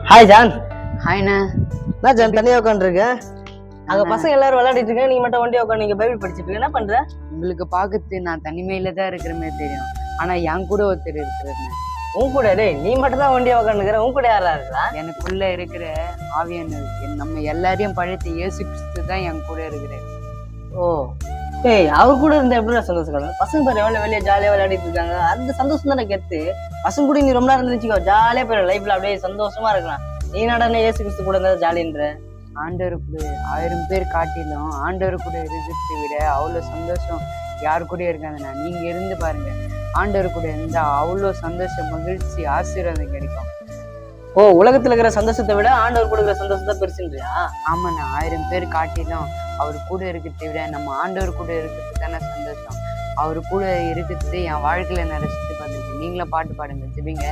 Hi John. ஹாய்ண்ணா. என்ன John தனியாக உட்காந்துருக்க? அங்க பசங்க எல்லாரும் விளையாடிட்டு இருக்க, நீ மட்டும் வண்டி உட்காந்து நீங்க பைபிள் படிச்சுட்டு இருக்க. என்ன பண்ற? உங்களுக்கு பார்க்கறது நான் தனிமையில தான் இருக்கிற மாதிரி தெரியும், ஆனா என் கூட ஒருத்தர் இருக்கிறாரு. உன் கூட? டேய், நீ மட்டும் தான் வண்டியை உட்காந்துக்கிற, உன் கூட யாரா இருக்கா? எனக்குள்ள இருக்கிற ஆவியான நம்ம எல்லாரையும் பழைத்து இயேசு கிறிஸ்து தான் என் கூட இருக்கிறேன். ஓ, ஏய், அவர் கூட இருந்த எப்படி சந்தோஷம்? பசங்க பேர் எவ்வளவு வெளியே ஜாலியா விளையாடிட்டு இருக்காங்க, அந்த சந்தோஷம் தானே கெத்து. பசங்க கூட நீ ரொம்ப நேரம் இருந்துச்சுக்கோ, ஜாலியா போயிடும் லைஃப்ல, அப்படியே சந்தோஷமா இருக்கலாம். நீ நடன இயேசு கிறிஸ்து கூட இருந்தா ஜாலின்ற. ஆண்டவர் கூட 1000 பேர் காட்டிலும் ஆண்டவர் கூட இருக்கிறத விட அவ்வளோ சந்தோஷம் யாரு கூட இருக்காதுண்ணா. நீங்க இருந்து பாருங்க, ஆண்டவர் கூட இருந்தா அவ்வளோ சந்தோஷம், மகிழ்ச்சி, ஆசீர்வாதம் கிடைக்கும். ஓ, உலகத்துல இருக்கிற சந்தோஷத்தை விட ஆண்டவர் கூட இருக்கிற சந்தோஷத்தை பெருசுன்றியா? ஆமாண்ணா, 1000 பேர் காட்டிலும் அவர் கூட இருக்கிறத விட நம்ம ஆண்டவர் கூட இருக்கிறது தானே சந்தோஷம். அவரு கூட இருக்கிறது என் வாழ்க்கையில நான் ரசித்து பார்த்துருக்கேன். நீங்களும் பாட்டு பாடுங்க, ஜெபிங்க.